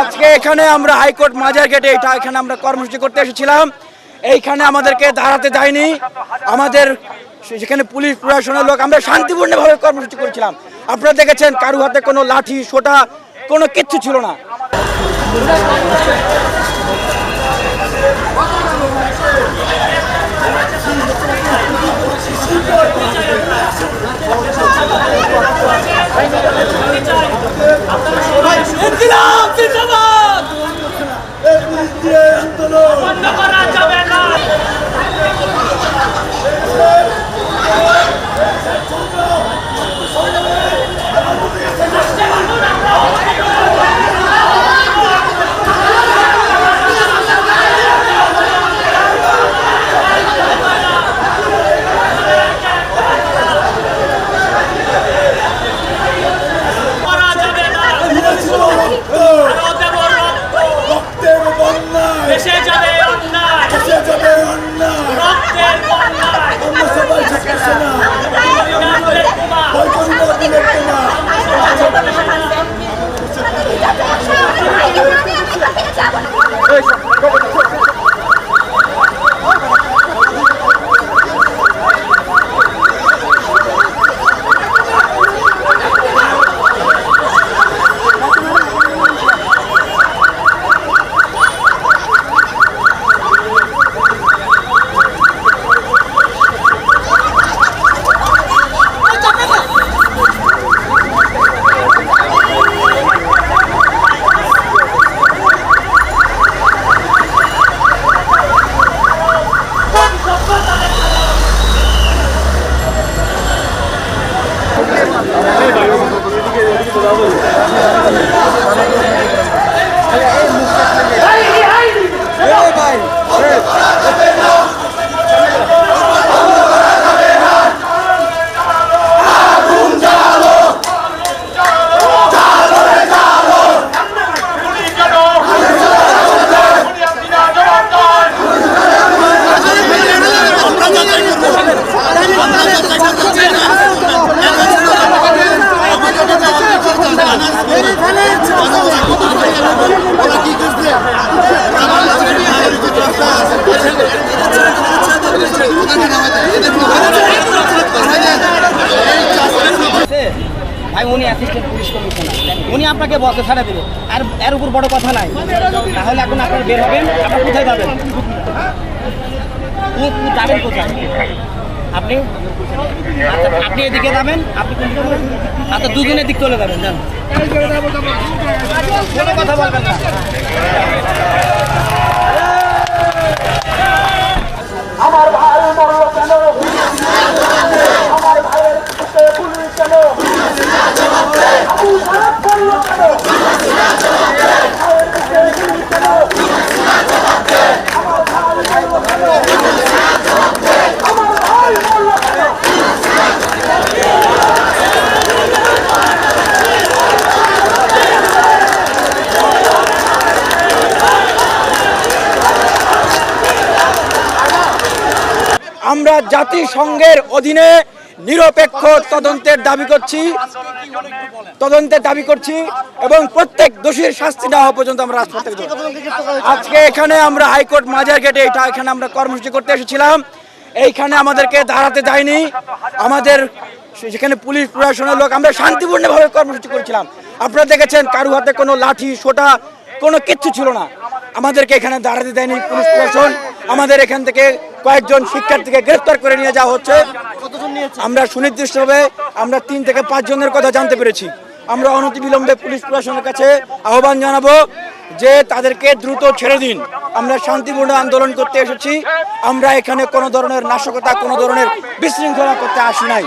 আজকে এখানে আমরা হাইকোর্ট মাজার গেটে এখানে আমরা কর্মসূচি করতে এসেছিলাম। এইখানে আমাদেরকে দাঁড়াতে দেয়নি, আমাদের সেখানে পুলিশ প্রশাসনের লোক, আমরা শান্তিপূর্ণভাবে কর্মসূচি করেছিলাম। আপনারা দেখেছেন কারো হাতে কোনো লাঠি সোটা কোনো কিচ্ছু ছিল না। ভাই উনি অ্যাসিস্ট্যান্ট পুলিশ কমিশনার, উনি আপনাকে বলতে ছাড়া দেবে, আর এর উপর বড় কথা নাই। তাহলে এখন আপনারা বের হবেন, আপনারা কোথায় যাবেন? যাবেন কোথায় আপনি? আচ্ছা আপনি এদিকে যাবেন, আপনি আচ্ছা দুজনের দিক চলে যাবেন, যান, কোনো কথা বলবেন না। আমার ভাই মরল কেন? আমার ভাইয়ের পুলিশ কেন? করল কেন? আমার ভাই মরল কেন? আমার ভাই মরল কেন? আমরা জাতিসংঘের অধীনে নিরপেক্ষ তদন্তের দাবি করছি এবং প্রত্যেক দোষীর শাস্তি না হওয়া পর্যন্ত আমরা রাজপথে। আজকে এখানে আমরা হাইকোর্ট মাজার গেটে এখানে আমরা কর্মসূচি করতে এসেছিলাম। এইখানে আমাদেরকে দাঁড়াতে দেয়নি, আমাদের সেখানে পুলিশ প্রশাসনের লোক, আমরা শান্তিপূর্ণভাবে কর্মসূচি করেছিলাম। আপনারা দেখেছেন কারো হাতে কোনো লাঠি সোটা কোনো কিচ্ছু ছিল না। আমাদেরকে এখানে দাঁড়াতে দেয়নি পুলিশ প্রশাসন। আমাদের এখান থেকে কয়েকজন শিক্ষার্থীকে গ্রেফতার করে নিয়ে যাওয়া হচ্ছে। আমরা সুনির্দিষ্টভাবে আমরা 3 থেকে 5 জনের কথা জানতে পেরেছি। আমরা অনতিবিলম্বে পুলিশ প্রশাসনের কাছে আহ্বান জানাবো যে তাদেরকে দ্রুত ছেড়ে দিন। আমরা শান্তিপূর্ণ আন্দোলন করতে এসেছি, আমরা এখানে কোনো ধরনের নাশকতা, কোনো ধরনের বিশৃঙ্খলা করতে আসি নাই।